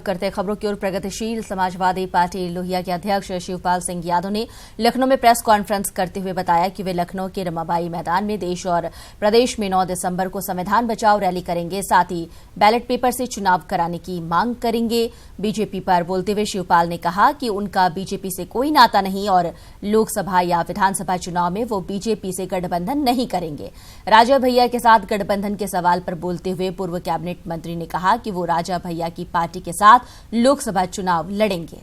करते खबरों की ओर। प्रगतिशील समाजवादी पार्टी लोहिया के अध्यक्ष शिवपाल सिंह यादव ने लखनऊ में प्रेस कॉन्फ्रेंस करते हुए बताया कि वे लखनऊ के रमाबाई मैदान में देश और प्रदेश में 9 दिसंबर को संविधान बचाओ रैली करेंगे। साथ ही बैलेट पेपर से चुनाव कराने की मांग करेंगे। बीजेपी पर बोलते हुए शिवपाल ने कहा कि उनका बीजेपी से कोई नाता नहीं और लोकसभा या विधानसभा चुनाव में वो बीजेपी से गठबंधन नहीं करेंगे। राजा भैया के साथ गठबंधन के सवाल पर बोलते हुए पूर्व कैबिनेट मंत्री ने कहा कि वो राजा भैया की पार्टी के साथ लोकसभा चुनाव लड़ेंगे।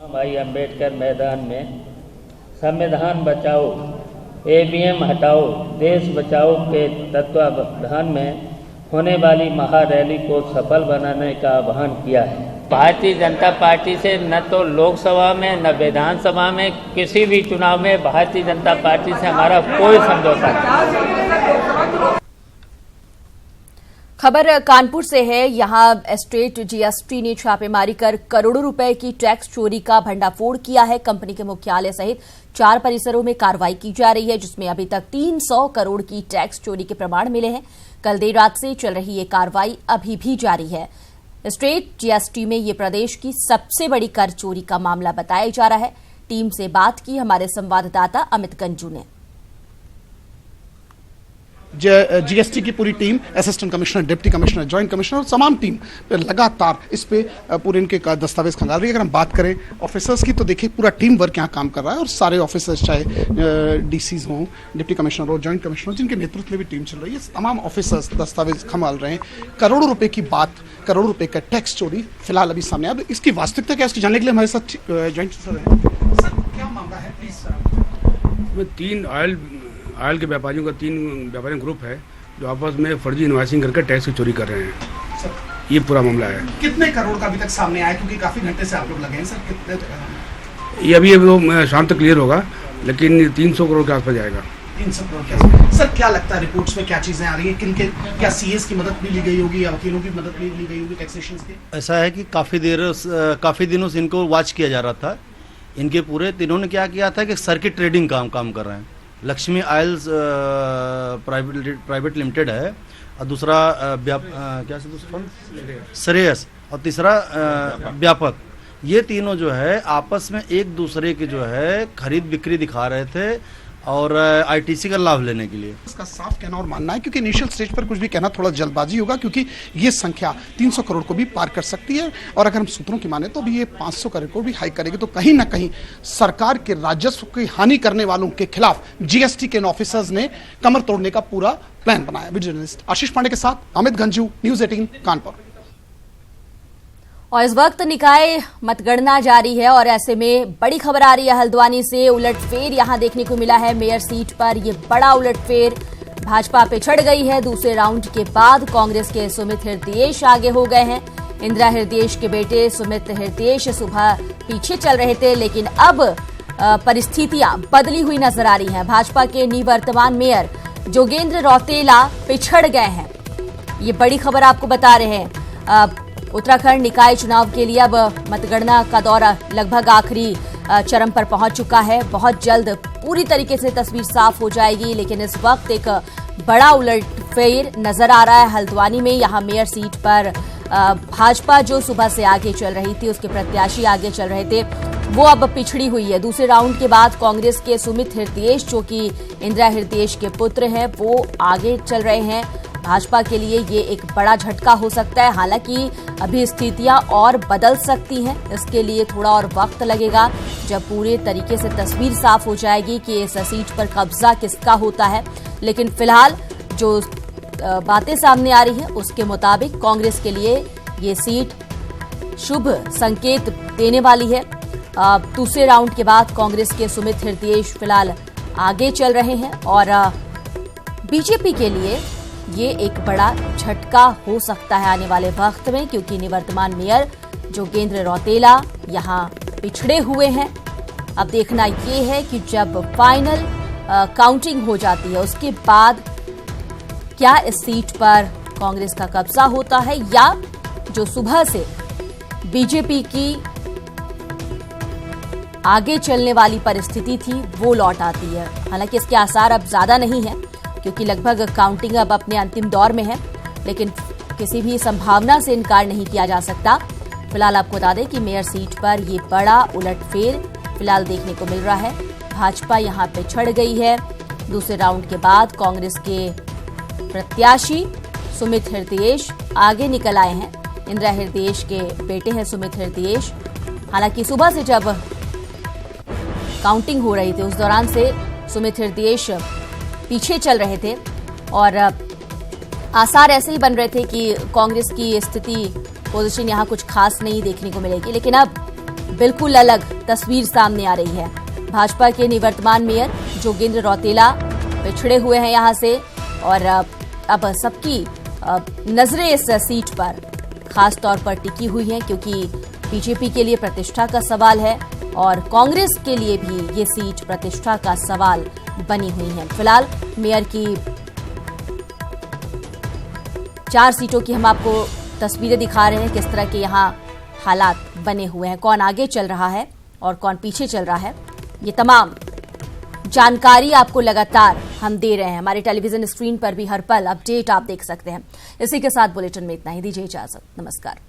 भाई अंबेडकर मैदान में संविधान बचाओ, ईवीएम हटाओ, देश बचाओ के तत्वावधान में होने वाली महारैली को सफल बनाने का आह्वान किया है। भारतीय जनता पार्टी से न तो लोकसभा में न विधानसभा में किसी भी चुनाव में भारतीय जनता पार्टी से हमारा कोई समझौता नहीं। खबर कानपुर से है। यहां स्टेट जीएसटी ने छापेमारी कर करोड़ों रुपए की टैक्स चोरी का भंडाफोड़ किया है। कंपनी के मुख्यालय सहित 4 परिसरों में कार्रवाई की जा रही है, जिसमें अभी तक 300 करोड़ की टैक्स चोरी के प्रमाण मिले हैं। कल देर रात से चल रही ये कार्रवाई अभी भी जारी है। स्टेट जीएसटी में ये प्रदेश की सबसे बड़ी कर चोरी का मामला बताया जा रहा है। टीम से बात की हमारे संवाददाता अमित गंजू ने। जीएसटी की पूरी team, assistant commissioner, deputy commissioner, joint commissioner और तमाम टीम लगातार इस पे पूरे इनके दस्तावेज खंगाल रही है। अगर हम बात करें ऑफिसर्स की तो देखिए पूरा टीम वर्क यहाँ काम कर रहा है और सारे ऑफिसर्स चाहे डीसीज हों, डिप्टी कमिश्नर हो, जॉइंट कमिश्नर, जिनके नेतृत्व में भी टीम चल रही है, तमाम ऑफिसर्स दस्तावेज खंगाल रहे हैं। करोड़ों रुपए की बात, करोड़ों रुपए का टैक्स चोरी फिलहाल अभी सामने आया। इसकी वास्तविकता क्या है उसकी जानने के लिए हमारे साथ जॉइंट सर है। सर क्या मामला है प्लीज सर? 3 ऑयल के व्यापारियों का 3 व्यापारी ग्रुप है जो आपस में फर्जी इनवॉइसिंग करके टैक्स की चोरी कर रहे हैं सर। ये पूरा मामला है। कितने करोड़ का अभी तक सामने आया, क्योंकि काफी घंटे से आप लोग लगे हैं सर? कितने? ये अभी शाम तक क्लियर होगा, लेकिन 300 करोड़ के आसपास जाएगा। 300 करोड़ के आसपास। सर क्या लगता है रिपोर्ट्स में क्या चीजें आ रही है? किनके, क्या सीएस की मदद भी ली गई होगी या वकीलों की मदद भी ली गई होगी टैक्सेशन की? ऐसा है कि काफी दिनों से इनको वॉच किया जा रहा था। इनके पूरे तीनों ने क्या किया था कि सर्किट ट्रेडिंग काम कर रहे हैं। लक्ष्मी ऑयल्स प्राइवेट लिमिटेड है और दूसरा क्या से दूसरा श्रेयस और तीसरा व्यापक। ये तीनों जो है आपस में एक दूसरे के जो है खरीद बिक्री दिखा रहे थे और आईटीसी का लाभ लेने के लिए। इसका साफ कहना और मानना है, क्योंकि इनिशियल स्टेज पर कुछ भी कहना थोड़ा जल्दबाजी होगा, क्योंकि ये संख्या 300 करोड़ को भी पार कर सकती है और अगर हम सूत्रों की माने तो भी ये 500 करोड़ को भी हाई करेगी। तो कहीं ना कहीं सरकार के राजस्व की हानि करने वालों के खिलाफ जीएसटी के ऑफिसर्स ने कमर तोड़ने का पूरा प्लान बनाया। जर्नलिस्ट आशीष पांडे के साथ अमित गंजू, न्यूज 18 कानपुर। और इस वक्त निकाय मतगणना जारी है और ऐसे में बड़ी खबर आ रही है हल्द्वानी से। उलटफेर यहां देखने को मिला है। मेयर सीट पर यह बड़ा उलटफेर, भाजपा पिछड़ गई है। दूसरे राउंड के बाद कांग्रेस के सुमित हृदयेश आगे हो गए हैं। इंदिरा हृदयेश के बेटे सुमित हृदयेश सुबह पीछे चल रहे थे, लेकिन अब परिस्थितियां बदली हुई नजर आ रही हैं। भाजपा के निवर्तमान मेयर जोगेंद्र रौतेला पिछड़ गए हैं। ये बड़ी खबर आपको बता रहे हैं। उत्तराखंड निकाय चुनाव के लिए अब मतगणना का दौर लगभग आखिरी चरम पर पहुंच चुका है। बहुत जल्द पूरी तरीके से तस्वीर साफ हो जाएगी, लेकिन इस वक्त एक बड़ा उलटफेर नजर आ रहा है हल्द्वानी में। यहां मेयर सीट पर भाजपा जो सुबह से आगे चल रही थी, उसके प्रत्याशी आगे चल रहे थे, वो अब पिछड़ी हुई है। दूसरे राउंड के बाद कांग्रेस के सुमित हृदयेश, जो कि इंदिरा हृदयेश के पुत्र हैं, वो आगे चल रहे हैं। भाजपा के लिए ये एक बड़ा झटका हो सकता है। हालांकि अभी स्थितियां और बदल सकती हैं, इसके लिए थोड़ा और वक्त लगेगा, जब पूरे तरीके से तस्वीर साफ हो जाएगी कि इस सीट पर कब्जा किसका होता है। लेकिन फिलहाल जो बातें सामने आ रही हैं उसके मुताबिक कांग्रेस के लिए ये सीट शुभ संकेत देने वाली है। दूसरे राउंड के बाद कांग्रेस के सुमित हृदयेश फिलहाल आगे चल रहे हैं और बीजेपी के लिए ये एक बड़ा झटका हो सकता है आने वाले वक्त में, क्योंकि निवर्तमान मेयर जोगेंद्र रौतेला यहां पिछड़े हुए हैं। अब देखना ये है कि जब फाइनल काउंटिंग हो जाती है उसके बाद क्या इस सीट पर कांग्रेस का कब्जा होता है या जो सुबह से बीजेपी की आगे चलने वाली परिस्थिति थी वो लौट आती है। हालांकि इसके आसार अब ज्यादा नहीं है, क्योंकि लगभग काउंटिंग अब अपने अंतिम दौर में है। लेकिन किसी भी संभावना से इनकार नहीं किया जा सकता। फिलहाल आपको बता दें कि मेयर सीट पर ये बड़ा उलटफेर फिलहाल देखने को मिल रहा है। भाजपा यहां पे छड़ गई है। दूसरे राउंड के बाद कांग्रेस के प्रत्याशी सुमित हृदयेश आगे निकल आए हैं। इंदिरा हृदयेश के बेटे हैं सुमित हृदयेश। हालांकि सुबह से जब काउंटिंग हो रही थी उस दौरान से सुमित हृदयेश पीछे चल रहे थे और आसार ऐसे ही बन रहे थे कि कांग्रेस की स्थिति पोजीशन यहां कुछ खास नहीं देखने को मिलेगी। लेकिन अब बिल्कुल अलग तस्वीर सामने आ रही है। भाजपा के निवर्तमान मेयर जोगेंद्र रौतेला पिछड़े हुए हैं यहां से और अब सबकी नजरें इस सीट पर खास तौर पर टिकी हुई हैं, क्योंकि बीजेपी के लिए प्रतिष्ठा का सवाल है और कांग्रेस के लिए भी ये सीट प्रतिष्ठा का सवाल बनी हुई है। फिलहाल मेयर की 4 सीटों की हम आपको तस्वीरें दिखा रहे हैं, किस तरह के यहाँ हालात बने हुए हैं, कौन आगे चल रहा है और कौन पीछे चल रहा है। ये तमाम जानकारी आपको लगातार हम दे रहे हैं। हमारे टेलीविजन स्क्रीन पर भी हर पल अपडेट आप देख सकते हैं। इसी के साथ बुलेटिन में इतना ही। दीजिए इजाजत। नमस्कार।